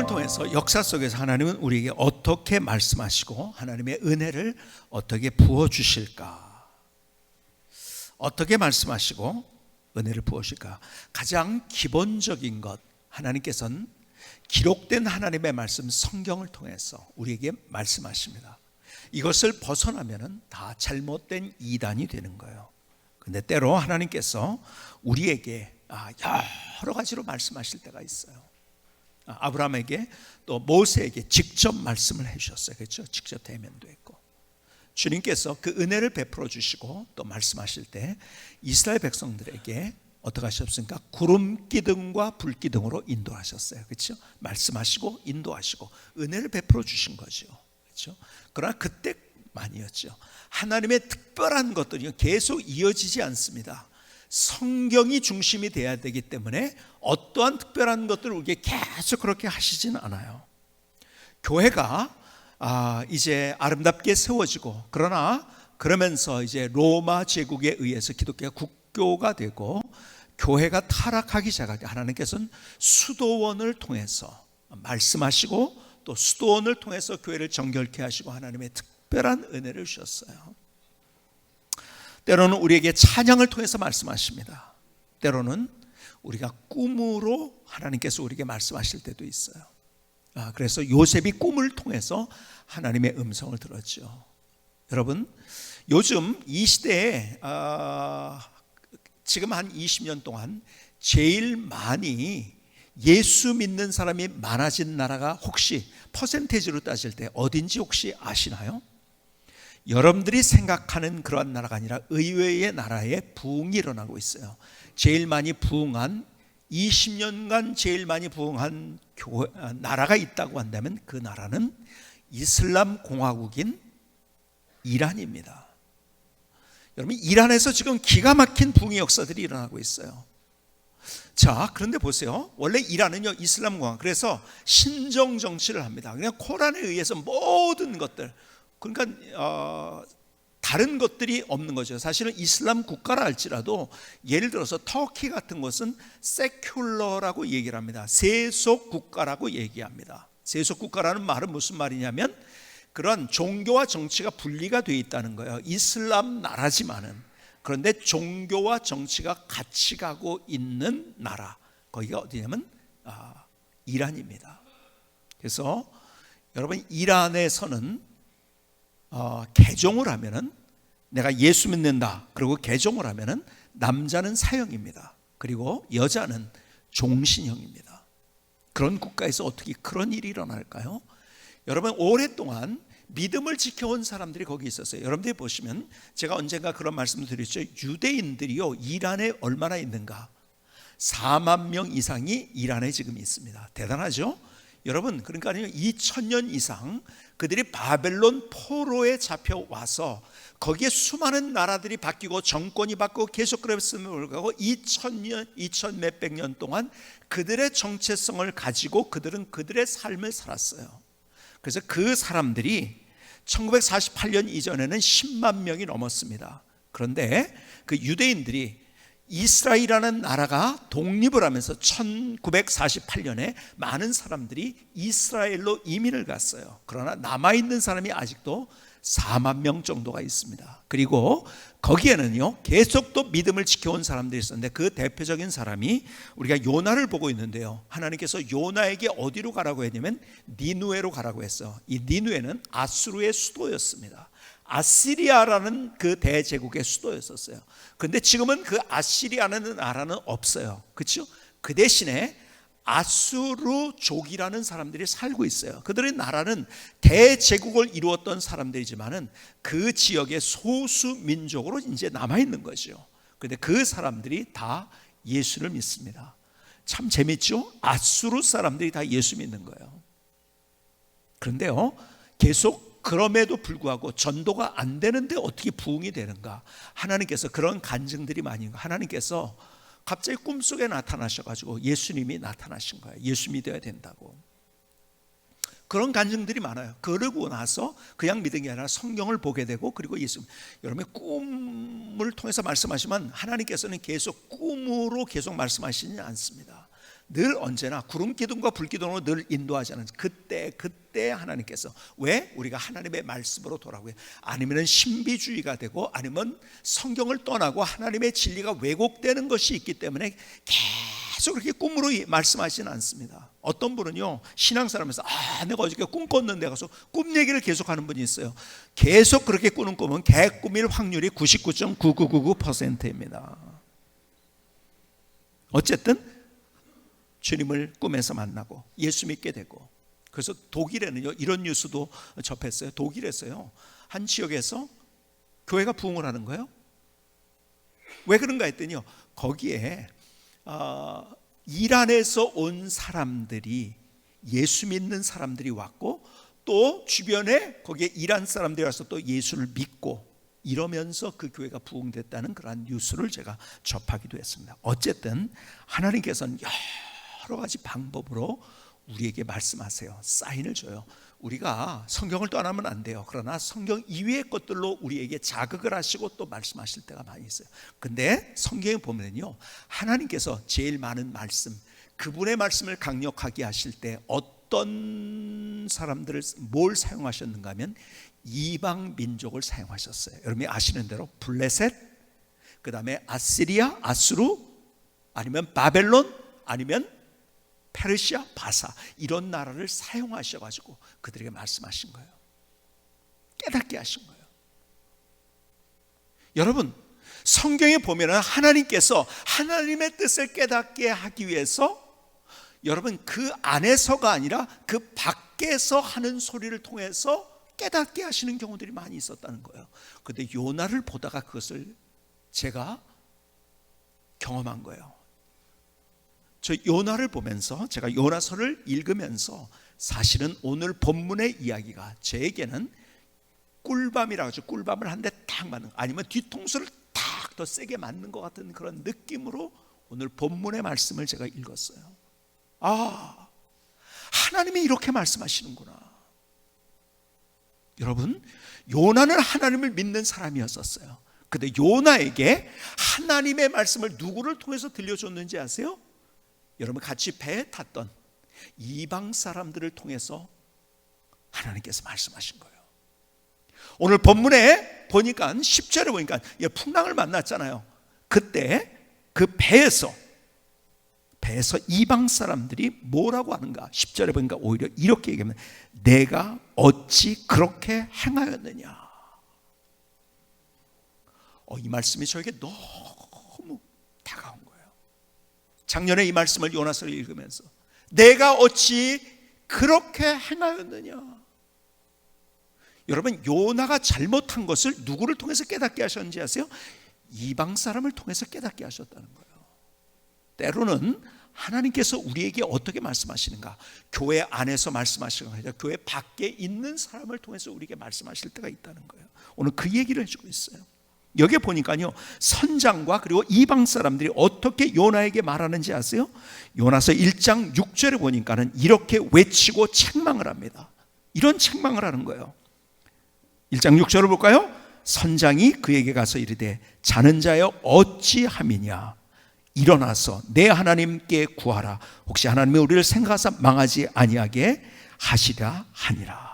성경을 통해서 역사 속에서 하나님은 우리에게 어떻게 말씀하시고 하나님의 은혜를 어떻게 부어주실까? 어떻게 말씀하시고 은혜를 부어주실까? 가장 기본적인 것, 하나님께서는 기록된 하나님의 말씀 성경을 통해서 우리에게 말씀하십니다. 이것을 벗어나면 다 잘못된 이단이 되는 거예요. 근데 때로 하나님께서 우리에게 여러 가지로 말씀하실 때가 있어요. 아브라함에게 또 모세에게 직접 말씀을 해주셨어요. 그렇죠? 직접 대면도 했고, 주님께서 그 은혜를 베풀어 주시고 또 말씀하실 때 이스라엘 백성들에게 어떻게 하셨습니까? 구름 기둥과 불 기둥으로 인도하셨어요. 그렇죠? 말씀하시고 인도하시고 은혜를 베풀어 주신 거죠. 그렇죠? 그러나 그때만이었죠. 하나님의 특별한 것들이 계속 이어지지 않습니다. 성경이 중심이 돼야 되기 때문에 어떠한 특별한 것들을 우리에게 계속 그렇게 하시지는 않아요. 교회가 이제 아름답게 세워지고, 그러면서 이제 로마 제국에 의해서 기독교가 국교가 되고 교회가 타락하기 시작할 때 하나님께서는 수도원을 통해서 말씀하시고 또 수도원을 통해서 교회를 정결케 하시고 하나님의 특별한 은혜를 주셨어요. 때로는 우리에게 찬양을 통해서 말씀하십니다. 때로는 우리가 꿈으로 하나님께서 우리에게 말씀하실 때도 있어요. 그래서 요셉이 꿈을 통해서 하나님의 음성을 들었죠. 여러분, 요즘 이 시대에 지금 한 20년 동안 제일 많이 예수 믿는 사람이 많아진 나라가 혹시 퍼센테이지로 따질 때 어딘지 혹시 아시나요? 여러분들이 생각하는 그러한 나라가 아니라 의외의 나라에 부흥이 일어나고 있어요. 제일 많이 부흥한 20년간 제일 많이 부흥한 나라가 있다고 한다면 그 나라는 이슬람 공화국인 이란입니다. 여러분, 이란에서 지금 기가 막힌 부흥의 역사들이 일어나고 있어요. 자, 그런데 보세요. 원래 이란은요 이슬람 공화국, 그래서 신정 정치를 합니다. 그냥 코란에 의해서 모든 것들, 그러니까 다른 것들이 없는 거죠. 사실은 이슬람 국가라 할지라도 예를 들어서 터키 같은 것은 세큘러라고 얘기를 합니다. 세속 국가라고 얘기합니다. 세속 국가라는 말은 무슨 말이냐면 그런 종교와 정치가 분리가 되어 있다는 거예요. 이슬람 나라지만은, 그런데 종교와 정치가 같이 가고 있는 나라, 거기가 어디냐면 이란입니다. 그래서 여러분, 이란에서는 개종을 하면은, 내가 예수 믿는다 그리고 개종을 하면은 남자는 사형입니다. 그리고 여자는 종신형입니다. 그런 국가에서 어떻게 그런 일이 일어날까요? 여러분, 오랫동안 믿음을 지켜온 사람들이 거기 있었어요. 여러분들이 보시면, 제가 언젠가 그런 말씀을 드렸죠. 유대인들이요 이란에 얼마나 있는가? 4만 명 이상이 이란에 지금 있습니다. 대단하죠? 여러분, 그러니까 2000년 이상 그들이 바벨론 포로에 잡혀와서 거기에 수많은 나라들이 바뀌고 정권이 바뀌고 계속 그랬음을 불구하고 2000 몇백 년 동안 그들의 정체성을 가지고 그들은 그들의 삶을 살았어요. 그래서 그 사람들이 1948년 이전에는 10만 명이 넘었습니다. 그런데 그 유대인들이 이스라엘이라는 나라가 독립을 하면서 1948년에 많은 사람들이 이스라엘로 이민을 갔어요. 그러나 남아있는 사람이 아직도 4만 명 정도가 있습니다. 그리고 거기에는요 계속 또 믿음을 지켜온 사람들이 있었는데, 그 대표적인 사람이 우리가 요나를 보고 있는데요, 하나님께서 요나에게 어디로 가라고 했냐면 니누에로 가라고 했어. 이 니누에는 아수르의 수도였습니다. 아시리아라는 그 대제국의 수도였었어요. 그런데 지금은 그 아시리아라는 나라는 없어요. 그렇죠? 그 대신에 아수르족이라는 사람들이 살고 있어요. 그들의 나라는 대제국을 이루었던 사람들이지만은 그 지역의 소수 민족으로 이제 남아 있는 거죠. 그런데 그 사람들이 다 예수를 믿습니다. 참 재밌죠? 아수르 사람들이 다 예수 믿는 거예요. 그런데요, 계속 그럼에도 불구하고 전도가 안 되는데 어떻게 부흥이 되는가? 하나님께서 그런 간증들이 많이, 하나님께서 갑자기 꿈속에 나타나셔가지고 예수님이 나타나신 거예요. 예수 믿어야 된다고. 그런 간증들이 많아요. 그러고 나서 그냥 믿은 게 아니라 성경을 보게 되고, 그리고 예수, 여러분의 꿈을 통해서 말씀하시면 하나님께서는 계속 꿈으로 계속 말씀하시지 않습니다. 늘 언제나 구름 기둥과 불 기둥으로 늘 인도하잖아요. 그때 하나님께서 왜 우리가 하나님의 말씀으로 돌아오게, 아니면 신비주의가 되고 아니면 성경을 떠나고 하나님의 진리가 왜곡되는 것이 있기 때문에 계속 그렇게 꿈으로 말씀하시는 않습니다. 어떤 분은요, 신앙사람에서 내가 어저께 꿈 꿨는데 가서 꿈 얘기를 계속 하는 분이 있어요. 계속 그렇게 꾸는 꿈은 개꿈일 확률이 99.9999%입니다. 어쨌든 주님을 꿈에서 만나고 예수 믿게 되고, 그래서 독일에는요 이런 뉴스도 접했어요. 독일에서요 한 지역에서 교회가 부흥을 하는 거예요. 왜 그런가 했더니요, 거기에 이란에서 온 사람들이, 예수 믿는 사람들이 왔고, 또 주변에 거기에 이란 사람들이 와서 또 예수를 믿고, 이러면서 그 교회가 부흥됐다는 그러한 뉴스를 제가 접하기도 했습니다. 어쨌든 하나님께서는 여러 가지 방법으로 우리에게 말씀하세요. 사인을 줘요. 우리가 성경을 떠나면 안 돼요. 그러나 성경 이외의 것들로 우리에게 자극을 하시고 또 말씀하실 때가 많이 있어요. 근데 성경에 보면요, 하나님께서 제일 많은 말씀, 그분의 말씀을 강력하게 하실 때 어떤 사람들을 뭘 사용하셨는가 하면 이방 민족을 사용하셨어요. 여러분이 아시는 대로 블레셋, 그 다음에 아시리아, 아수르, 아니면 바벨론, 아니면 페르시아, 바사, 이런 나라를 사용하셔가지고 그들에게 말씀하신 거예요. 깨닫게 하신 거예요. 여러분, 성경에 보면은 하나님께서 하나님의 뜻을 깨닫게 하기 위해서 여러분 그 안에서가 아니라 그 밖에서 하는 소리를 통해서 깨닫게 하시는 경우들이 많이 있었다는 거예요. 그런데 요나를 보다가 그것을 제가 경험한 거예요. 저 요나를 보면서, 제가 요나서를 읽으면서 사실은 오늘 본문의 이야기가 제게는 꿀밤이라고 하죠. 꿀밤을 한 대 딱 맞는, 아니면 뒤통수를 딱 더 세게 맞는 것 같은 그런 느낌으로 오늘 본문의 말씀을 제가 읽었어요. 하나님이 이렇게 말씀하시는구나. 여러분, 요나는 하나님을 믿는 사람이었었어요. 근데 요나에게 하나님의 말씀을 누구를 통해서 들려줬는지 아세요? 여러분, 같이 배에 탔던 이방 사람들을 통해서 하나님께서 말씀하신 거예요. 오늘 본문에 보니까 10절에 보니까 풍랑을 만났잖아요. 그때 그 배에서 이방 사람들이 뭐라고 하는가? 10절에 보니까 오히려 이렇게 얘기합니다. 내가 어찌 그렇게 행하였느냐. 이 말씀이 저에게 너무 다가온 거예요. 작년에 이 말씀을 요나서를 읽으면서 내가 어찌 그렇게 행하였느냐. 여러분, 요나가 잘못한 것을 누구를 통해서 깨닫게 하셨는지 아세요? 이방 사람을 통해서 깨닫게 하셨다는 거예요. 때로는 하나님께서 우리에게 어떻게 말씀하시는가? 교회 안에서 말씀하시는 거 아니라 교회 밖에 있는 사람을 통해서 우리에게 말씀하실 때가 있다는 거예요. 오늘 그 얘기를 해주고 있어요. 여기에 보니까요, 선장과 그리고 이방 사람들이 어떻게 요나에게 말하는지 아세요? 요나서 1장 6절에 보니까는 이렇게 외치고 책망을 합니다. 이런 책망을 하는 거예요. 1장 6절을 볼까요? 선장이 그에게 가서 이르되 자는 자여 어찌함이냐. 일어나서 내 하나님께 구하라. 혹시 하나님이 우리를 생각하사 망하지 아니하게 하시라 하니라.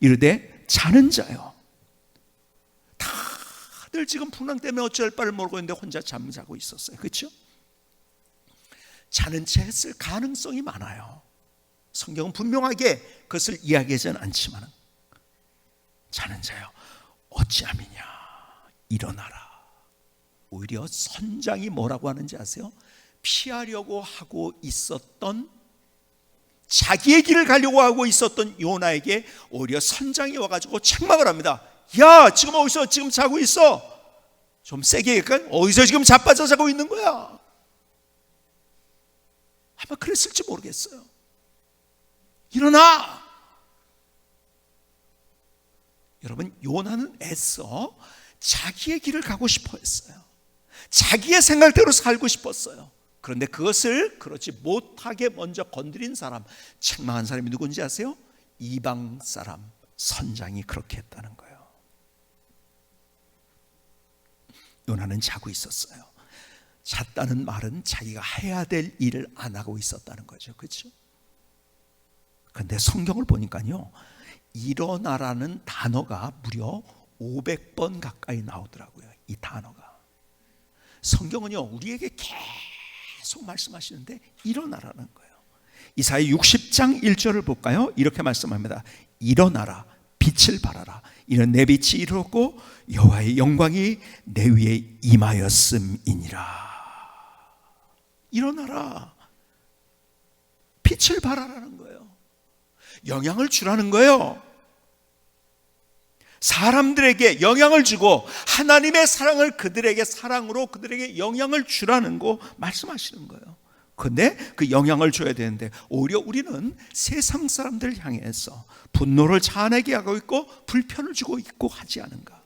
이르되 자는 자여. 다들 지금 풍랑 때문에 어찌할 바를 모르고 있는데 혼자 잠자고 있었어요. 그렇죠? 자는 채 했을 가능성이 많아요. 성경은 분명하게 그것을 이야기하지는 않지만, 자는 자여 어찌함이냐. 일어나라. 오히려 선장이 뭐라고 하는지 아세요? 피하려고 하고 있었던, 자기의 길을 가려고 하고 있었던 요나에게 오히려 선장이 와가지고 책망을 합니다. 야, 지금 어디서 지금 자고 있어? 좀 세게 얘기할까요? 어디서 지금 자빠져 자고 있는 거야? 아마 그랬을지 모르겠어요. 일어나! 여러분, 요나는 애써 자기의 길을 가고 싶어 했어요. 자기의 생각대로 살고 싶었어요. 그런데 그것을 그렇지 못하게 먼저 건드린 사람, 책망한 사람이 누군지 아세요? 이방 사람, 선장이 그렇게 했다는 거예요. 요나는 자고 있었어요. 잤다는 말은 자기가 해야 될 일을 안 하고 있었다는 거죠. 그렇죠? 그런데 성경을 보니까요, 일어나라는 단어가 무려 500번 가까이 나오더라고요. 이 단어가. 성경은요, 우리에게 계속 말씀하시는데 일어나라는 거예요. 이사야 60장 1절을 볼까요? 이렇게 말씀합니다. 일어나라, 빛을 발하라. 이는 내 빛이 이르렀고 여호와의 영광이 내 위에 임하였음이니라. 일어나라, 빛을 발하라는 거예요. 영향을 주라는 거예요. 사람들에게 영향을 주고 하나님의 사랑을 그들에게 사랑으로 그들에게 영향을 주라는 거 말씀하시는 거예요. 그런데 그 영향을 줘야 되는데 오히려 우리는 세상 사람들을 향해서 분노를 자아내게 하고 있고 불편을 주고 있고 하지 않은가,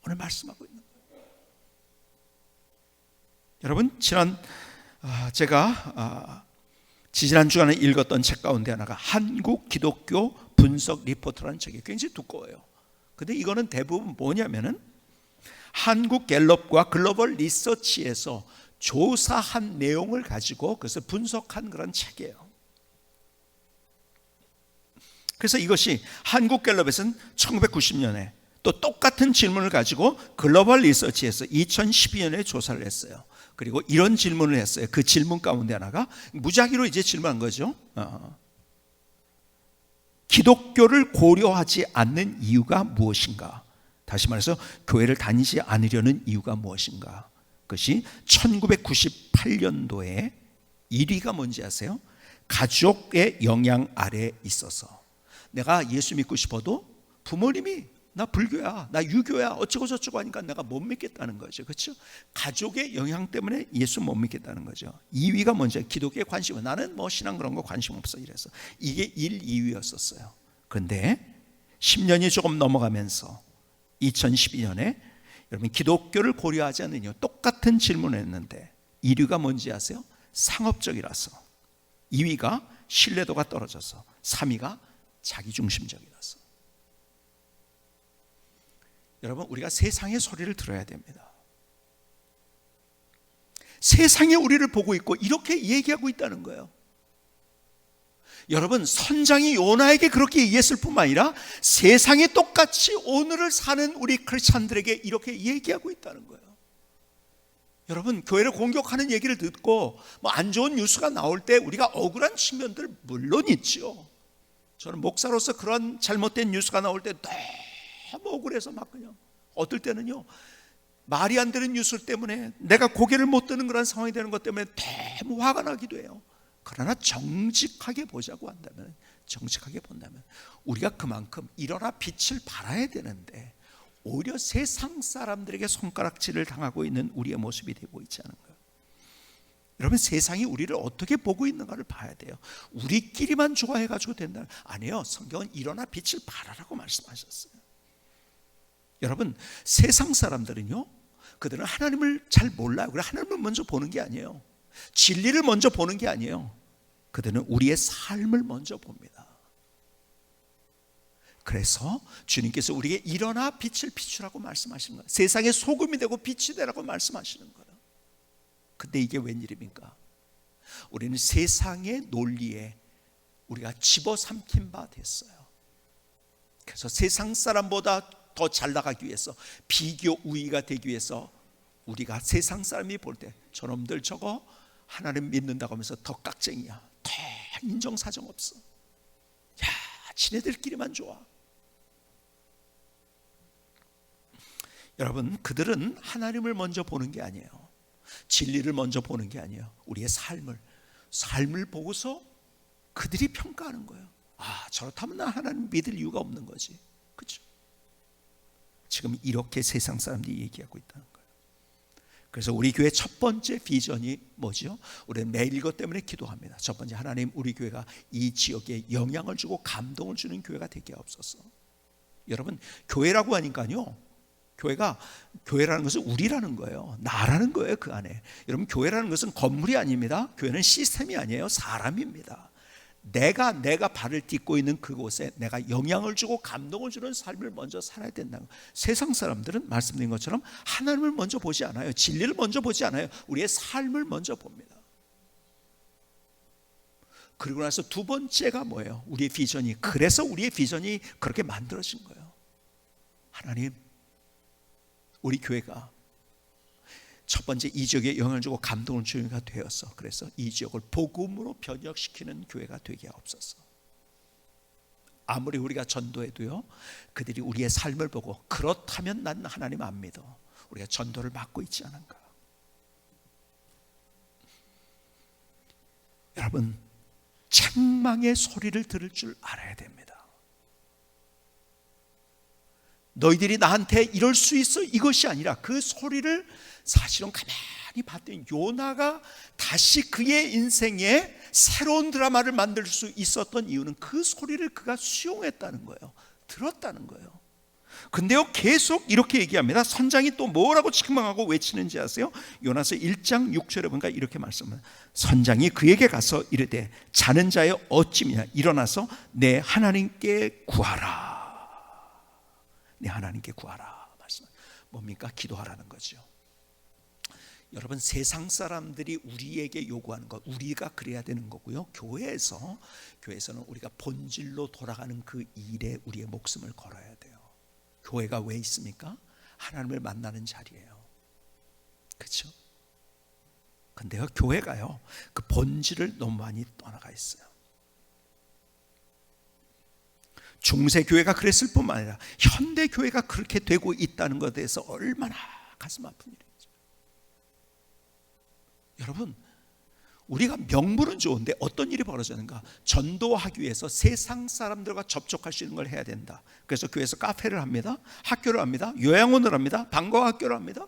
오늘 말씀하고 있는 거예요. 여러분, 제가 지난 주간에 읽었던 책 가운데 하나가 한국 기독교 분석 리포트라는 책이에요. 굉장히 두꺼워요. 근데 이거는 대부분 뭐냐면은 한국 갤럽과 글로벌 리서치에서 조사한 내용을 가지고 그래서 분석한 그런 책이에요. 그래서 이것이 한국 갤럽에서는 1990년에 또 똑같은 질문을 가지고 글로벌 리서치에서 2012년에 조사를 했어요. 그리고 이런 질문을 했어요. 그 질문 가운데 하나가 무작위로 이제 질문한 거죠. 기독교를 고려하지 않는 이유가 무엇인가? 다시 말해서 교회를 다니지 않으려는 이유가 무엇인가? 그것이 1998년도에 1위가 뭔지 아세요? 가족의 영향 아래 있어서. 내가 예수 믿고 싶어도 부모님이 나 불교야, 나 유교야, 어쩌고 저쩌고 하니까 내가 못 믿겠다는 거죠. 그렇죠? 가족의 영향 때문에 예수 못 믿겠다는 거죠. 2위가 뭔지, 기독교에 관심은, 나는 뭐 신앙 그런 거 관심 없어, 이래서. 이게 1, 2위였었어요. 그런데 10년이 조금 넘어가면서 2012년에 여러분 기독교를 고려하지 않는 이유, 똑같은 질문을 했는데 1위가 뭔지 아세요? 상업적이라서. 2위가 신뢰도가 떨어져서. 3위가 자기중심적이라서. 여러분, 우리가 세상의 소리를 들어야 됩니다. 세상이 우리를 보고 있고 이렇게 얘기하고 있다는 거예요. 여러분, 선장이 요나에게 그렇게 얘기했을 뿐만 아니라 세상에 똑같이 오늘을 사는 우리 크리스찬들에게 이렇게 얘기하고 있다는 거예요. 여러분, 교회를 공격하는 얘기를 듣고 뭐 안 좋은 뉴스가 나올 때 우리가 억울한 측면들 물론 있죠. 저는 목사로서 그런 잘못된 뉴스가 나올 때 너무 억울해서 막 그냥, 어떨 때는요, 말이 안 되는 뉴스 때문에 내가 고개를 못 드는 그런 상황이 되는 것 때문에 너무 화가 나기도 해요. 그러나 정직하게 보자고 한다면, 정직하게 본다면 우리가 그만큼 일어나 빛을 발해야 되는데 오히려 세상 사람들에게 손가락질을 당하고 있는 우리의 모습이 되고 있지 않은가. 여러분, 세상이 우리를 어떻게 보고 있는가를 봐야 돼요. 우리끼리만 좋아해가지고 된다, 아니에요. 성경은 일어나 빛을 발하라고 말씀하셨어요. 여러분, 세상 사람들은요, 그들은 하나님을 잘 몰라요. 그래, 하나님을 먼저 보는 게 아니에요. 진리를 먼저 보는 게 아니에요. 그들은 우리의 삶을 먼저 봅니다. 그래서 주님께서 우리에게 일어나 빛을 비추라고 말씀하시는 거예요. 세상의 소금이 되고 빛이 되라고 말씀하시는 거예요. 근데 이게 웬일입니까? 우리는 세상의 논리에 우리가 집어삼킨 바 됐어요. 그래서 세상 사람보다 더 잘 나가기 위해서, 비교 우위가 되기 위해서 우리가 세상 사람이 볼 때 저놈들 저거 하나님 믿는다고 하면서 더 깍쟁이야, 더 인정사정 없어, 야 지네들끼리만 좋아. 여러분, 그들은 하나님을 먼저 보는 게 아니에요. 진리를 먼저 보는 게 아니에요. 우리의 삶을 보고서 그들이 평가하는 거예요. 아, 저렇다면 나 하나님 믿을 이유가 없는 거지. 그렇죠? 지금 이렇게 세상 사람들이 얘기하고 있다는 거예요. 그래서 우리 교회 첫 번째 비전이 뭐죠? 우리는 매일 이것 때문에 기도합니다. 첫 번째, 하나님, 우리 교회가 이 지역에 영향을 주고 감동을 주는 교회가 되게 없어서. 여러분, 교회라고 하니까요, 교회라는 것은 우리라는 거예요. 나라는 거예요, 그 안에. 여러분, 교회라는 것은 건물이 아닙니다. 교회는 시스템이 아니에요. 사람입니다. 내가 발을 딛고 있는 그곳에 내가 영향을 주고 감동을 주는 삶을 먼저 살아야 된다는 거예요. 세상 사람들은 말씀드린 것처럼 하나님을 먼저 보지 않아요. 진리를 먼저 보지 않아요. 우리의 삶을 먼저 봅니다. 그리고 나서 두 번째가 뭐예요? 우리의 비전이. 그래서 우리의 비전이 그렇게 만들어진 거예요. 하나님, 우리 교회가 첫 번째 이 지역에 영향을 주고 감동을 주는 교회가 되어서, 그래서 이 지역을 복음으로 변혁시키는 교회가 되게 하옵소서. 아무리 우리가 전도해도요, 그들이 우리의 삶을 보고 그렇다면 난 하나님 안 믿어, 우리가 전도를 맡고 있지 않은가. 여러분, 책망의 소리를 들을 줄 알아야 됩니다. 너희들이 나한테 이럴 수 있어, 이것이 아니라 그 소리를 사실은 가만히 봤더니 요나가 다시 그의 인생에 새로운 드라마를 만들 수 있었던 이유는 그 소리를 그가 수용했다는 거예요. 들었다는 거예요. 근데요, 계속 이렇게 얘기합니다. 선장이 또 뭐라고 책망하고 외치는지 아세요? 요나서 1장 6절에 보니까 이렇게 말씀합니다. 선장이 그에게 가서 이르되 자는 자여 어찌미냐, 일어나서 내 하나님께 구하라. 내 하나님께 구하라. 말씀 뭡니까? 기도하라는 거죠. 여러분, 세상 사람들이 우리에게 요구하는 것, 우리가 그래야 되는 거고요. 교회에서는 우리가 본질로 돌아가는 그 일에 우리의 목숨을 걸어야 돼요. 교회가 왜 있습니까? 하나님을 만나는 자리예요. 그렇죠? 근데요, 교회가요, 그 본질을 너무 많이 떠나가 있어요. 중세 교회가 그랬을 뿐만 아니라 현대 교회가 그렇게 되고 있다는 것에 대해서 얼마나 가슴 아픈 일이죠. 여러분, 우리가 명분은 좋은데 어떤 일이 벌어지는가? 전도하기 위해서 세상 사람들과 접촉할 수 있는 걸 해야 된다. 그래서 교회에서 카페를 합니다. 학교를 합니다. 요양원을 합니다. 방과학교를 합니다.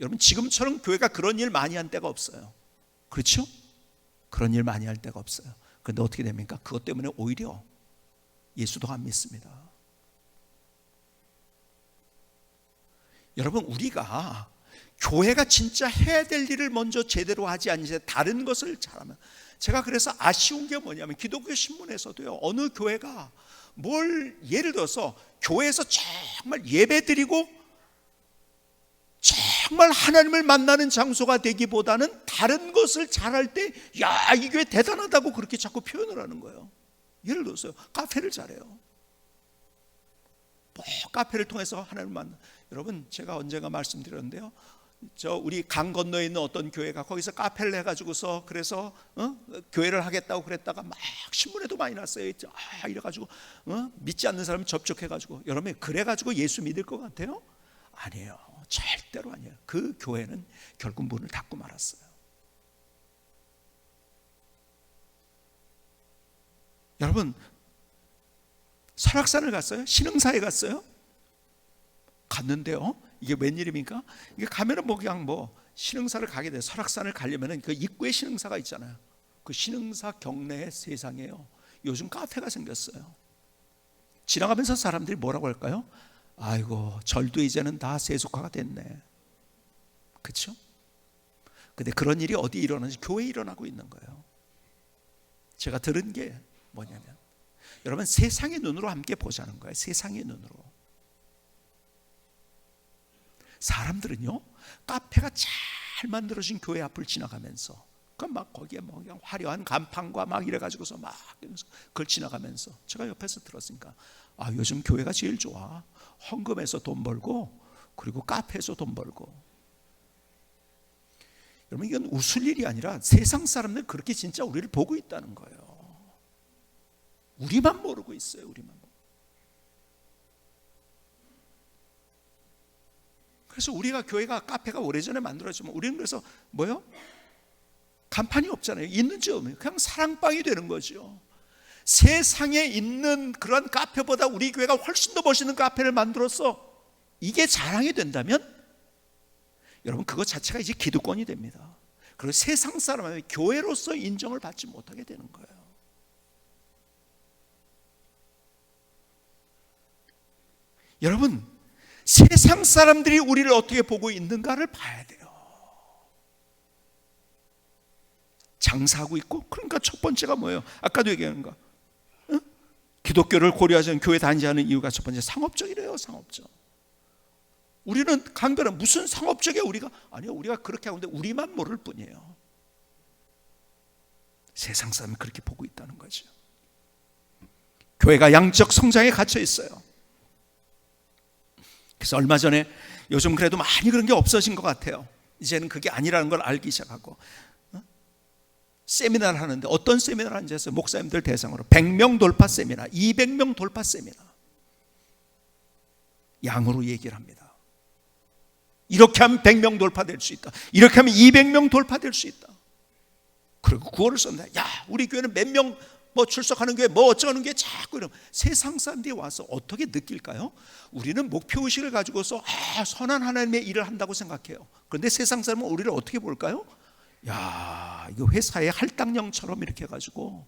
여러분, 지금처럼 교회가 그런 일 많이 한 때가 없어요. 그렇죠? 그런 일 많이 할 때가 없어요. 그런데 어떻게 됩니까? 그것 때문에 오히려 예수도 안 믿습니다. 여러분, 우리가 교회가 진짜 해야 될 일을 먼저 제대로 하지 않는 채 다른 것을 잘하면, 제가 그래서 아쉬운 게 뭐냐면 기독교 신문에서도요, 어느 교회가 뭘 예를 들어서 교회에서 정말 예배드리고 정말 하나님을 만나는 장소가 되기보다는 다른 것을 잘할 때 야, 이 교회 대단하다고 그렇게 자꾸 표현을 하는 거예요. 예를 들어서 카페를 잘해요. 뭐 카페를 통해서 하나님을 만나. 여러분, 제가 언젠가 말씀드렸는데요, 우리 강 건너에 있는 어떤 교회가 거기서 카페를 해가지고서 그래서 교회를 하겠다고 그랬다가 막 신문에도 많이 났어요. 이래가지고 믿지 않는 사람 접촉해가지고. 여러분, 그래가지고 예수 믿을 것 같아요? 아니에요. 절대로 아니에요. 그 교회는 결국 문을 닫고 말았어요. 여러분, 설악산을 갔어요? 신흥사에 갔어요? 갔는데요, 이게 웬일입니까? 이게 가면은 그냥 신흥사를 가게 돼요. 설악산을 가려면은 그 입구에 신흥사가 있잖아요. 그 신흥사 경내의 세상에요, 요즘 카페가 생겼어요. 지나가면서 사람들이 뭐라고 할까요? 아이고, 절도 이제는 다 세속화가 됐네. 그렇죠? 근데 그런 일이 어디 일어나는지 교회에 일어나고 있는 거예요. 제가 들은 게 뭐냐면, 여러분, 세상의 눈으로 함께 보자는 거예요. 세상의 눈으로. 사람들은요, 카페가 잘 만들어진 교회 앞을 지나가면서 막 거기에 그냥 화려한 간판과 막 이래가지고서 막 그걸 지나가면서 제가 옆에서 들었으니까, 요즘 교회가 제일 좋아. 헌금해서 돈 벌고 그리고 카페에서 돈 벌고. 여러분, 이건 웃을 일이 아니라 세상 사람들 그렇게 진짜 우리를 보고 있다는 거예요. 우리만 모르고 있어요. 우리만. 그래서 우리가 교회가 카페가 오래전에 만들어지면 우리는 그래서 뭐요? 간판이 없잖아요. 있는지 없는, 그냥 사랑방이 되는 거죠. 세상에 있는 그런 카페보다 우리 교회가 훨씬 더 멋있는 카페를 만들어서 이게 자랑이 된다면 여러분, 그것 자체가 이제 기득권이 됩니다. 그리고 세상 사람은 교회로서 인정을 받지 못하게 되는 거예요. 여러분, 세상 사람들이 우리를 어떻게 보고 있는가를 봐야 돼요. 장사하고 있고. 그러니까 첫 번째가 뭐예요? 아까도 얘기한 거. 기독교를 고려하지 않는 교회 다니지 않은 이유가 첫 번째 상업적이래요. 상업적. 우리는 강변은 무슨 상업적이야 우리가? 아니요, 우리가 그렇게 하는데 우리만 모를 뿐이에요. 세상 사람이 그렇게 보고 있다는 거죠. 교회가 양적 성장에 갇혀 있어요. 그래서 얼마 전에 요즘 그래도 많이 그런 게 없어진 것 같아요. 이제는 그게 아니라는 걸 알기 시작하고 세미나를 하는데 어떤 세미나를 하는지 했어요. 목사님들 대상으로 100명 돌파 세미나, 200명 돌파 세미나, 양으로 얘기를 합니다. 이렇게 하면 100명 돌파될 수 있다, 이렇게 하면 200명 돌파될 수 있다. 그리고 구호를 썼는데, 야, 우리 교회는 몇 명 뭐 출석하는 교회 뭐 어쩌는 게 자꾸 이러면 세상 사람들이 와서 어떻게 느낄까요? 우리는 목표의식을 가지고서 선한 하나님의 일을 한다고 생각해요. 그런데 세상 사람은 우리를 어떻게 볼까요? 야, 이거 회사의 할당량처럼 이렇게 해가지고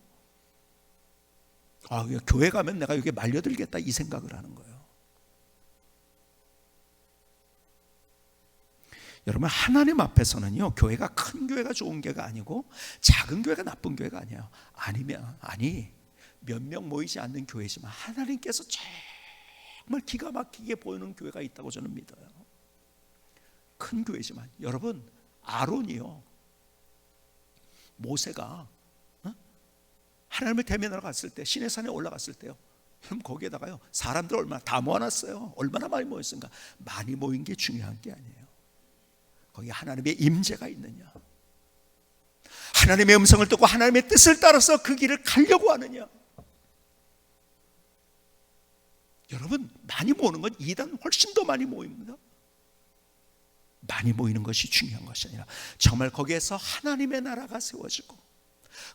교회 가면 내가 여기에 말려들겠다 이 생각을 하는 거예요. 여러분, 하나님 앞에서는요, 교회가 큰 교회가 좋은 교회가 아니고 작은 교회가 나쁜 교회가 아니에요. 몇 명 모이지 않는 교회지만 하나님께서 정말 기가 막히게 보이는 교회가 있다고 저는 믿어요. 큰 교회지만. 여러분, 아론이요, 모세가 하나님을 대면하러 갔을 때, 시내산에 올라갔을 때요, 그럼 거기에다가요 사람들 얼마나 다 모아놨어요. 얼마나 많이 모였습니까? 많이 모인 게 중요한 게 아니에요. 거기 하나님의 임재가 있느냐, 하나님의 음성을 듣고 하나님의 뜻을 따라서 그 길을 가려고 하느냐. 여러분, 많이 모으는 건 이단 훨씬 더 많이 모입니다. 많이 모이는 것이 중요한 것이 아니라 정말 거기에서 하나님의 나라가 세워지고,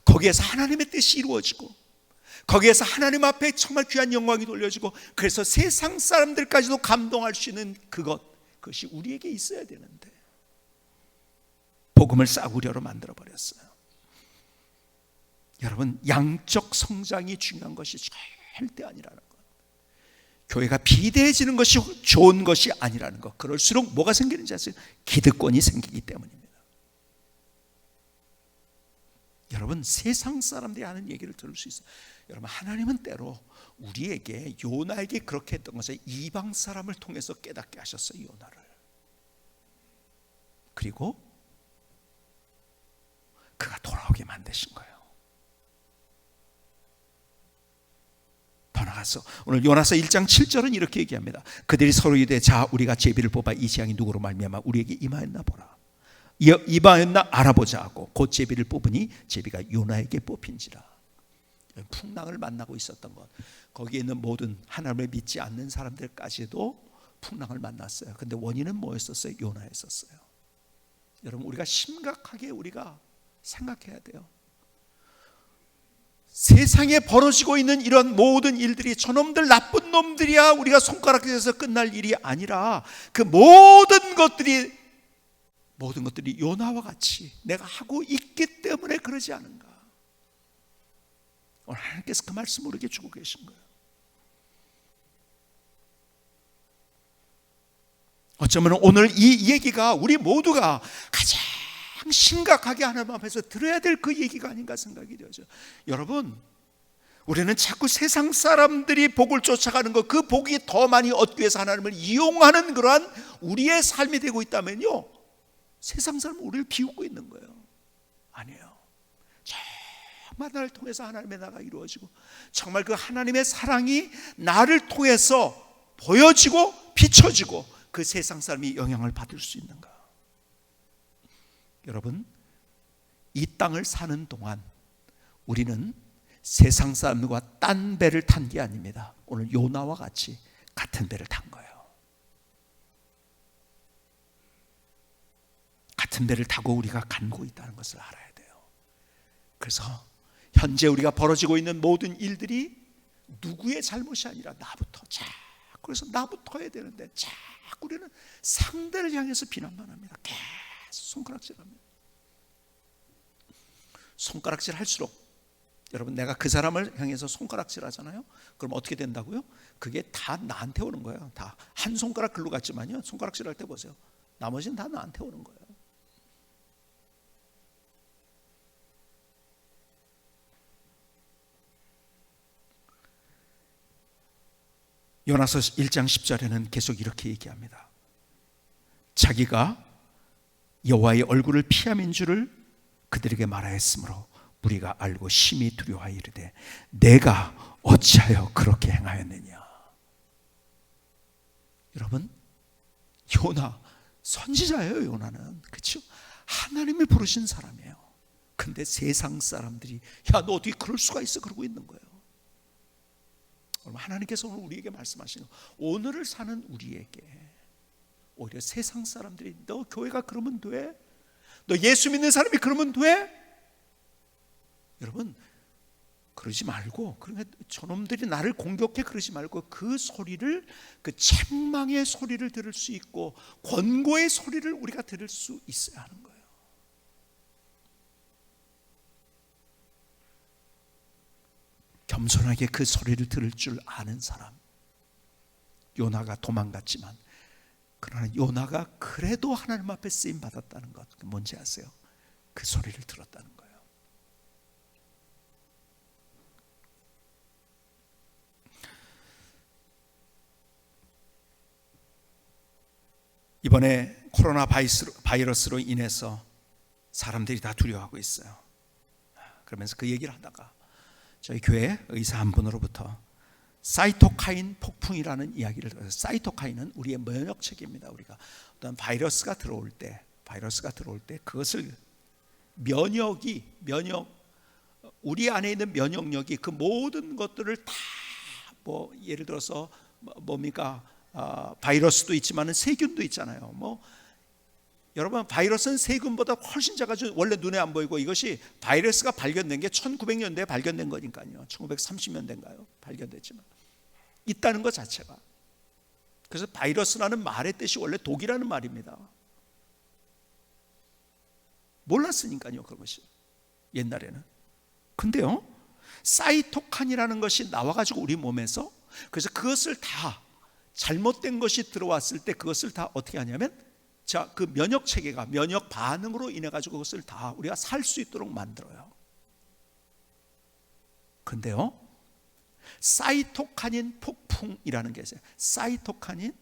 거기에서 하나님의 뜻이 이루어지고, 거기에서 하나님 앞에 정말 귀한 영광이 돌려지고, 그래서 세상 사람들까지도 감동할 수 있는 그것이 우리에게 있어야 되는데 복음을 싸구려로 만들어버렸어요. 여러분, 양적 성장이 중요한 것이 절대 아니라는 것, 교회가 비대해지는 것이 좋은 것이 아니라는 것. 그럴수록 뭐가 생기는지 아세요? 기득권이 생기기 때문입니다. 여러분, 세상 사람들이 하는 얘기를 들을 수 있어요. 여러분, 하나님은 때로 우리에게, 요나에게 그렇게 했던 것을 이방 사람을 통해서 깨닫게 하셨어요. 요나를. 그리고 그가 돌아오게 만드신 거예요. 더 나가서 오늘 요나서 1장 7절은 이렇게 얘기합니다. 그들이 서로 이르되, 자, 우리가 제비를 뽑아 이 재앙이 누구로 말미암아 우리에게 임하였나 보라. 임하였나 알아보자 하고 곧 제비를 뽑으니 제비가 요나에게 뽑힌지라. 풍랑을 만나고 있었던 것, 거기에 있는 모든 하나님을 믿지 않는 사람들까지도 풍랑을 만났어요. 근데 원인은 뭐였었어요? 요나였었어요. 여러분, 우리가 심각하게 우리가 생각해야 돼요. 세상에 벌어지고 있는 이런 모든 일들이 저놈들 나쁜 놈들이야 우리가 손가락질해서 끝날 일이 아니라, 그 모든 것들이 요나와 같이 내가 하고 있기 때문에 그러지 않은가. 오늘 하나님께서 그 말씀을 우리에게 주고 계신 거예요. 어쩌면 오늘 이 얘기가 우리 모두가 가장 심각하게 하나님 앞에서 들어야 될 그 얘기가 아닌가 생각이 되어져요. 여러분, 우리는 자꾸 세상 사람들이 복을 쫓아가는 것, 그 복이 더 많이 얻기 위해서 하나님을 이용하는 그러한 우리의 삶이 되고 있다면요, 세상 사람은 우리를 비웃고 있는 거예요. 아니에요. 정말 나를 통해서 하나님의 나라가 이루어지고, 정말 그 하나님의 사랑이 나를 통해서 보여지고 비춰지고 그 세상 사람이 영향을 받을 수 있는가. 여러분, 이 땅을 사는 동안 우리는 세상 사람들과 딴 배를 탄 게 아닙니다. 오늘 요나와 같이 같은 배를 탄 거예요. 같은 배를 타고 우리가 가고 있다는 것을 알아야 돼요. 그래서 현재 우리가 벌어지고 있는 모든 일들이 누구의 잘못이 아니라 나부터, 그래서 나부터 해야 되는데 자꾸 우리는 상대를 향해서 비난만 합니다. 계속 손가락질합니다. 손가락질 할수록, 여러분, 내가 그 사람을 향해서 손가락질 하잖아요. 그럼 어떻게 된다고요? 그게 다 나한테 오는 거예요. 다 한 손가락 글로 갔지만요, 손가락질 할 때 보세요, 나머지는 다 나한테 오는 거예요. 요나서 1장 10절에는 계속 이렇게 얘기합니다. 자기가 여호와의 얼굴을 피함인 줄을 그들에게 말하였으므로 무리가 알고 심히 두려워하여 이르되 내가 어찌하여 그렇게 행하였느냐. 여러분, 요나 선지자예요. 요나는, 그렇죠? 하나님이 부르신 사람이에요. 근데 세상 사람들이 야, 너 어떻게 그럴 수가 있어? 그러고 있는 거예요. 하나님께서 오늘 우리에게 말씀하시는 거예요. 오늘을 사는 우리에게 오히려 세상 사람들이 너 교회가 그러면 돼? 너 예수 믿는 사람이 그러면 돼? 여러분, 그러지 말고, 그러니까 저놈들이 나를 공격해 그러지 말고 그 소리를, 그 책망의 소리를 들을 수 있고 권고의 소리를 우리가 들을 수 있어야 하는 거예요. 겸손하게 그 소리를 들을 줄 아는 사람. 요나가 도망갔지만 그러나 요나가 그래도 하나님 앞에 쓰임 받았다는 것, 뭔지 아세요? 그 소리를 들었다는 거예요. 이번에 코로나 바이러스로 인해서 사람들이 다 두려워하고 있어요. 그러면서 그 얘기를 하다가 저희 교회 의사 한 분으로부터 사이토카인 폭풍이라는 이야기를 들어서, 사이토카인은 우리의 면역체계입니다. 우리가 어떤 바이러스가 들어올 때 그것을 우리 안에 있는 면역력이 그 모든 것들을 다, 뭐 예를 들어서 뭡니까, 바이러스도 있지만 세균도 있잖아요. 여러분, 바이러스는 세균보다 훨씬 작아져 원래 눈에 안 보이고, 이것이 바이러스가 발견된 게 1900년대에 발견된 거니까요. 1930년대인가요? 발견됐지만 있다는 것 자체가. 그래서 바이러스라는 말의 뜻이 원래 독이라는 말입니다. 몰랐으니까요, 그것이 옛날에는. 근데요, 사이토칸이라는 것이 나와가지고 우리 몸에서, 그래서 그것을 다, 잘못된 것이 들어왔을 때 그것을 다 어떻게 하냐면, 자, 그 면역 체계가 면역 반응으로 인해 가지고 그것을 다 우리가 살 수 있도록 만들어요. 근데요, 사이토카닌 폭풍이라는 게 있어요. 사이토카닌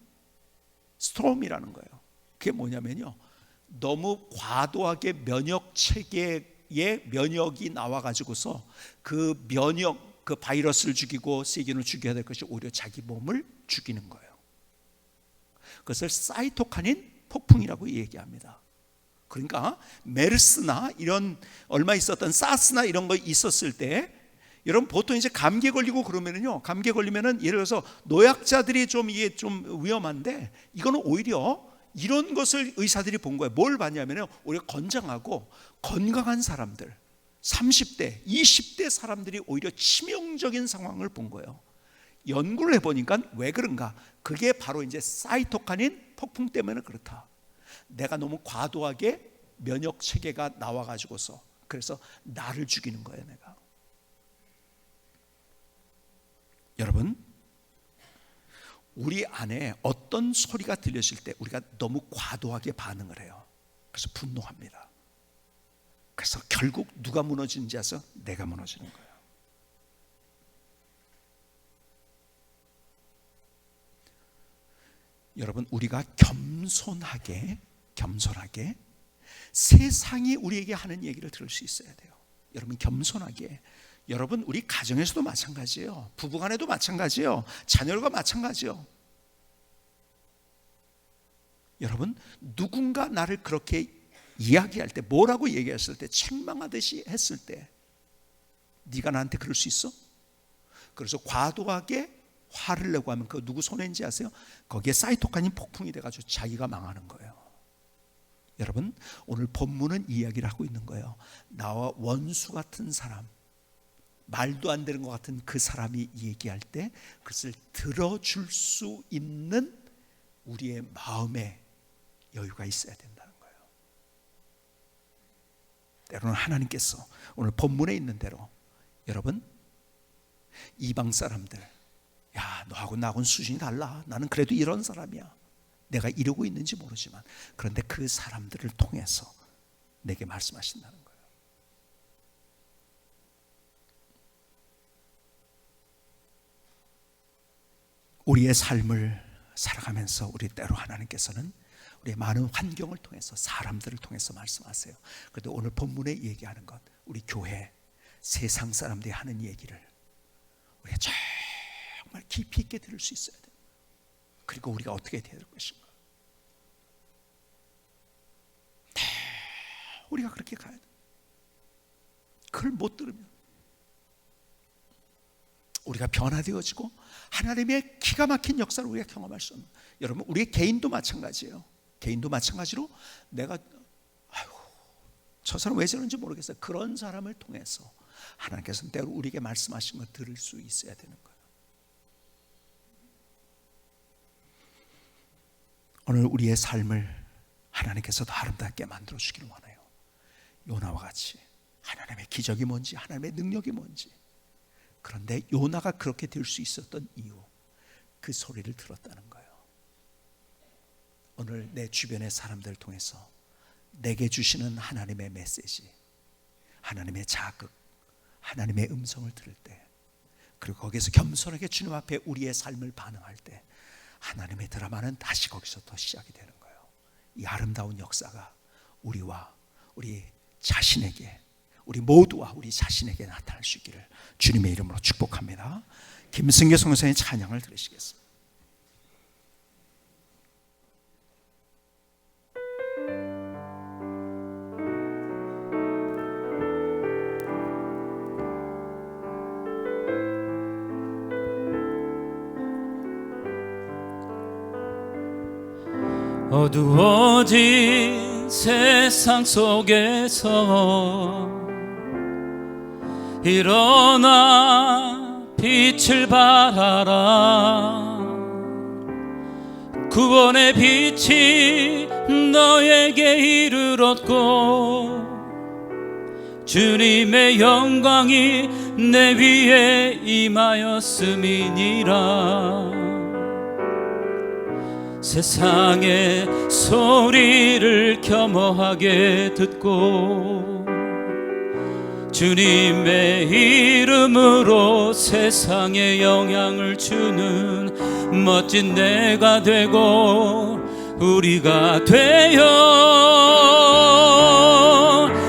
스톰이라는 거예요. 그게 뭐냐면요, 너무 과도하게 면역 체계에 면역이 나와 가지고서 그 바이러스를 죽이고 세균을 죽여야 될 것이 오히려 자기 몸을 죽이는 거예요. 그것을 사이토카닌 폭풍이라고 얘기합니다. 그러니까 메르스나 이런 얼마 있었던 사스나 이런 거 있었을 때, 여러분 보통 이제 감기에 걸리고 그러면은요, 감기에 걸리면은 예를 들어서 노약자들이 좀 이게 좀 위험한데, 이거는 오히려 이런 것을 의사들이 본 거예요. 뭘 봤냐면요, 오히려 건장하고 건강한 사람들, 30대, 20대 사람들이 오히려 치명적인 상황을 본 거예요. 연구를 해보니까 왜 그런가? 그게 바로 이제 사이토카닌 폭풍 때문에 그렇다. 내가 너무 과도하게 면역 체계가 나와가지고서, 그래서 나를 죽이는 거예요, 내가. 여러분, 우리 안에 어떤 소리가 들려질 때 우리가 너무 과도하게 반응을 해요. 그래서 분노합니다. 그래서 결국 누가 무너지는지 아세요? 내가 무너지는 거예요. 여러분, 우리가 겸손하게 세상이 우리에게 하는 얘기를 들을 수 있어야 돼요. 여러분, 겸손하게. 여러분, 우리 가정에서도 마찬가지예요. 부부간에도 마찬가지예요. 자녀가 마찬가지예요. 여러분, 누군가 나를 그렇게 이야기할 때, 뭐라고 얘기했을 때, 책망하듯이 했을 때, 네가 나한테 그럴 수 있어? 그래서 과도하게 화를 내고 하면 그 누구 손해인지 아세요? 거기에 사이토카닌 폭풍이 돼가지고 자기가 망하는 거예요. 여러분, 오늘 본문은 이야기를 하고 있는 거예요. 나와 원수 같은 사람, 말도 안 되는 것 같은 그 사람이 얘기할 때 그것을 들어줄 수 있는 우리의 마음에 여유가 있어야 된다는 거예요. 때로는 하나님께서 오늘 본문에 있는 대로, 여러분, 이방 사람들, 야, 너하고 나하고는 수준이 달라. 나는 그래도 이런 사람이야. 내가 이러고 있는지 모르지만, 그런데 그 사람들을 통해서 내게 말씀하신다는 거예요. 우리의 삶을 살아가면서 우리 때로 하나님께서는 우리의 많은 환경을 통해서, 사람들을 통해서 말씀하세요. 그런데 오늘 본문에 얘기하는 것, 우리 교회, 세상 사람들이 하는 얘기를 우리가 정말 깊이 있게 들을 수 있어야 돼요. 그리고 우리가 어떻게 해야 될 것인가, 우리가 그렇게 가야 돼요. 그걸 못 들으면 우리가 변화되어지고 하나님의 기가 막힌 역사를 우리가 경험할 수 없는, 여러분 우리의 개인도 마찬가지예요. 개인도 마찬가지로 내가 저 사람 왜 저런지 모르겠어요. 그런 사람을 통해서 하나님께서는 때로 우리에게 말씀하신 걸 들을 수 있어야 되는 거예요. 오늘 우리의 삶을 하나님께서 더 아름답게 만들어 주기를 원해요. 요나와 같이 하나님의 기적이 뭔지, 하나님의 능력이 뭔지. 그런데 요나가 그렇게 될 수 있었던 이유, 그 소리를 들었다는 거예요. 오늘 내 주변의 사람들을 통해서 내게 주시는 하나님의 메시지, 하나님의 자극, 하나님의 음성을 들을 때, 그리고 거기서 겸손하게 주님 앞에 우리의 삶을 반응할 때 하나님의 드라마는 다시 거기서 더 시작이 되는 거예요. 이 아름다운 역사가 우리와 우리 자신에게, 우리 모두와 우리 자신에게 나타날 수 있기를 주님의 이름으로 축복합니다. 김승계 선교사의 찬양을 들으시겠습니다. 어두워진 세상 속에서 일어나 빛을 발하라. 구원의 빛이 너에게 이르렀고 주님의 영광이 내 위에 임하였음이니라. 세상의 소리를 겸허하게 듣고 주님의 이름으로 세상에 영향을 주는 멋진 내가 되고 우리가 되어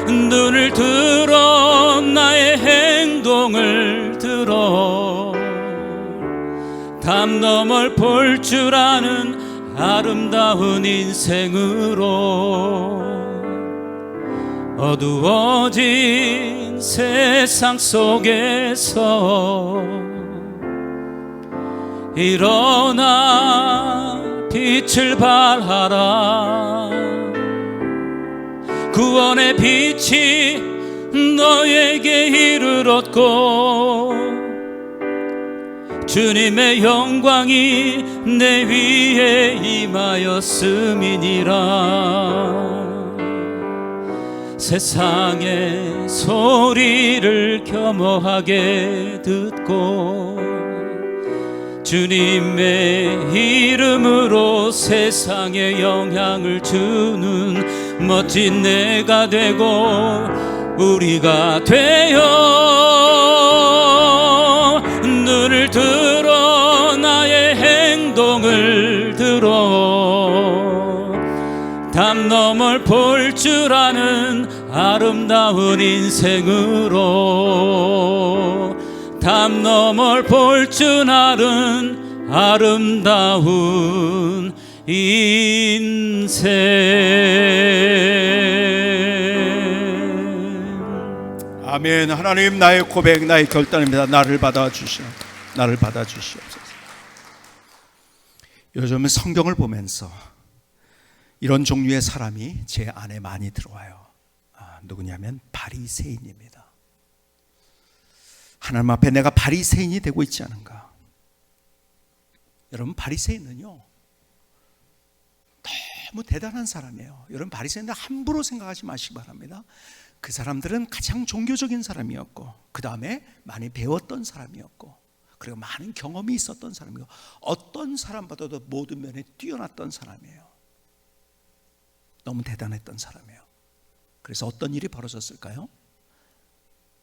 눈을 들어 나의 행동을 들어 담 너머를 볼 줄 아는 아름다운 인생으로 어두워진 세상 속에서 일어나 빛을 발하라. 구원의 빛이 너에게 이르렀고 주님의 영광이 내 위에 임하였음이니라. 세상의 소리를 겸허하게 듣고 주님의 이름으로 세상에 영향을 주는 멋진 내가 되고 우리가 되어 눈을 들어 나의 행동을 들어 담 너머를 볼 줄 아는 아름다운 인생으로 담 너머를 볼 줄 아는 아름다운 인생. 아멘. 하나님, 나의 고백, 나의 결단입니다. 나를 받아주시옵소서. 나를 받아주시옵소서. 요즘은 성경을 보면서 이런 종류의 사람이 제 안에 많이 들어와요. 누구냐면 바리새인입니다. 하나님 앞에 내가 바리새인이 되고 있지 않은가. 여러분, 바리새인은요 너무 대단한 사람이에요. 여러분, 바리새인들 함부로 생각하지 마시기 바랍니다. 그 사람들은 가장 종교적인 사람이었고 그 다음에 많이 배웠던 사람이었고 그리고 많은 경험이 있었던 사람이고 어떤 사람보다도 모든 면에 뛰어났던 사람이에요. 너무 대단했던 사람이에요. 그래서 어떤 일이 벌어졌을까요?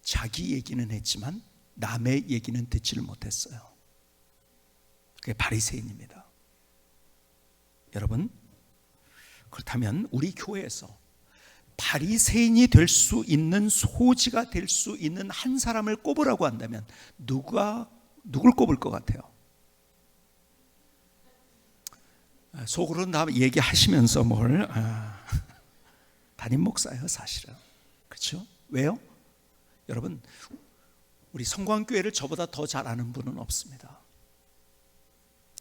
자기 얘기는 했지만 남의 얘기는 듣지를 못했어요. 그게 바리새인입니다. 여러분, 그렇다면 우리 교회에서 바리새인이 될 수 있는, 소지가 될 수 있는 한 사람을 꼽으라고 한다면 누굴 꼽을 것 같아요? 속으로는 다 얘기하시면서 담임 목사예요, 사실은. 그렇죠? 왜요? 여러분, 우리 성광교회를 저보다 더 잘 아는 분은 없습니다.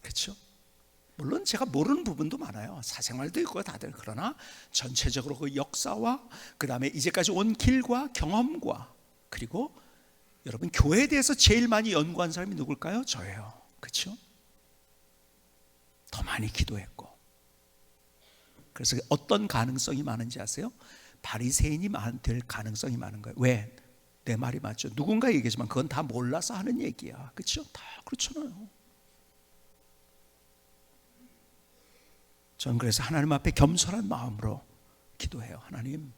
그렇죠? 물론 제가 모르는 부분도 많아요. 사생활도 있고 다들. 그러나 전체적으로 그 역사와 그 다음에 이제까지 온 길과 경험과, 그리고 여러분, 교회에 대해서 제일 많이 연구한 사람이 누굴까요? 저예요. 그렇죠? 더 많이 기도했고. 그래서 어떤 가능성이 많은지 아세요? 바리새인이 될 가능성이 많은 거예요. 왜? 내 말이 맞죠. 누군가 얘기하지만 그건 다 몰라서 하는 얘기야. 그렇죠? 다 그렇잖아요. 저는 그래서 하나님 앞에 겸손한 마음으로 기도해요. 하나님,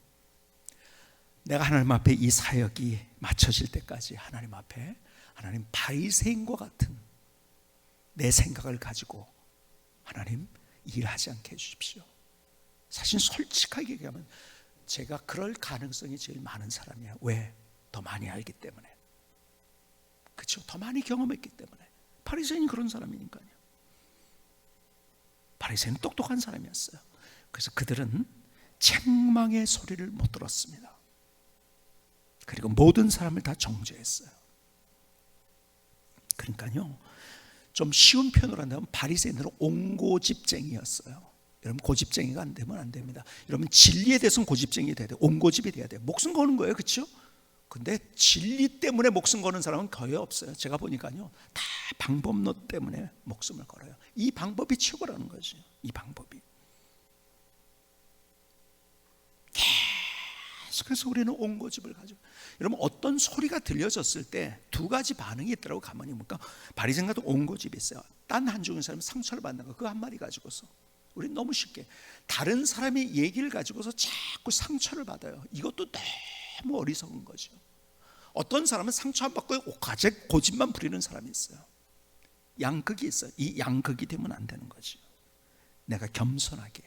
내가 하나님 앞에 이 사역이 맞춰질 때까지 하나님 앞에, 하나님, 바리새인과 같은 내 생각을 가지고 하나님 일하지 않게 해주십시오. 사실 솔직하게 얘기하면 제가 그럴 가능성이 제일 많은 사람이에요. 왜? 더 많이 알기 때문에. 그렇죠? 더 많이 경험했기 때문에. 바리새인이 그런 사람이니까요. 바리새인은 똑똑한 사람이었어요. 그래서 그들은 책망의 소리를 못 들었습니다. 그리고 모든 사람을 다 정죄했어요. 그러니까요, 좀 쉬운 표현으로 한다면 바리새인들은 옹고집쟁이였어요. 여러분, 고집쟁이가 안 되면 안 됩니다. 여러분, 진리에 대해서는 고집쟁이 돼야 돼요. 옹고집이 돼야 돼요. 목숨 거는 거예요. 그렇죠? 근데 진리 때문에 목숨 거는 사람은 거의 없어요. 제가 보니까요, 다 방법론 때문에 목숨을 걸어요. 이 방법이 최고라는 거죠. 이 방법이. 계속해서 우리는 옹고집을 가지고, 여러분, 어떤 소리가 들려졌을 때 두 가지 반응이 있더라고. 가만히 보니까 바리새인과도 옹고집이 있어요. 딴 한 중인 사람이 상처를 받는 거, 그 한 마디 가지고서 우리 너무 쉽게 다른 사람의 얘기를 가지고서 자꾸 상처를 받아요. 이것도 너무 어리석은 거죠. 어떤 사람은 상처 안 받고 고집만 부리는 사람이 있어요. 양극이 있어요. 이 양극이 되면 안 되는 거죠. 내가 겸손하게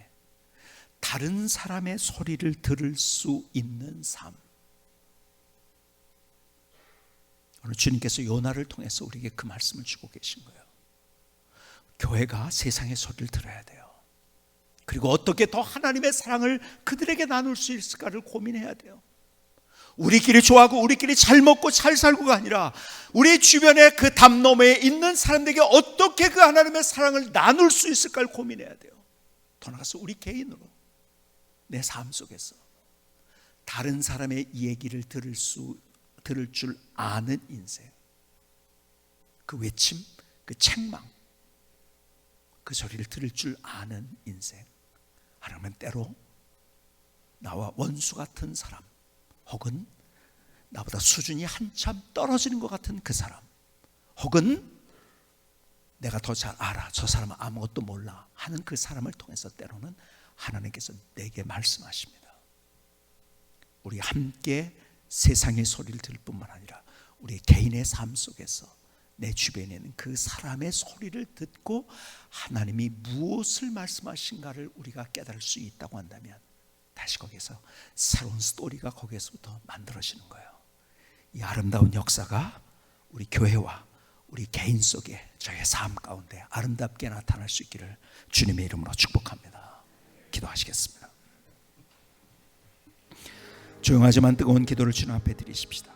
다른 사람의 소리를 들을 수 있는 삶. 오늘 주님께서 요나를 통해서 우리에게 그 말씀을 주고 계신 거예요. 교회가 세상의 소리를 들어야 돼요. 그리고 어떻게 더 하나님의 사랑을 그들에게 나눌 수 있을까를 고민해야 돼요. 우리끼리 좋아하고 우리끼리 잘 먹고 잘 살고가 아니라 우리 주변에 그 담 너머에 있는 사람들에게 어떻게 그 하나님의 사랑을 나눌 수 있을까를 고민해야 돼요. 더 나아가서 우리 개인으로 내 삶 속에서 다른 사람의 얘기를 들을 줄 아는 인생, 그 외침, 그 책망, 그 소리를 들을 줄 아는 인생. 하나님은 때로 나와 원수 같은 사람, 혹은 나보다 수준이 한참 떨어지는 것 같은 그 사람, 혹은 내가 더 잘 알아, 저 사람은 아무것도 몰라 하는 그 사람을 통해서 때로는 하나님께서 내게 말씀하십니다. 우리 함께 세상의 소리를 들을 뿐만 아니라 우리 개인의 삶 속에서 내 주변에 있는 그 사람의 소리를 듣고 하나님이 무엇을 말씀하신가를 우리가 깨달을 수 있다고 한다면 다시 거기서 새로운 스토리가 거기에서부터 만들어지는 거예요. 이 아름다운 역사가 우리 교회와 우리 개인 속에 저의 삶 가운데 아름답게 나타날 수 있기를 주님의 이름으로 축복합니다. 기도하시겠습니다. 조용하지만 뜨거운 기도를 주님 앞에 드리십시다.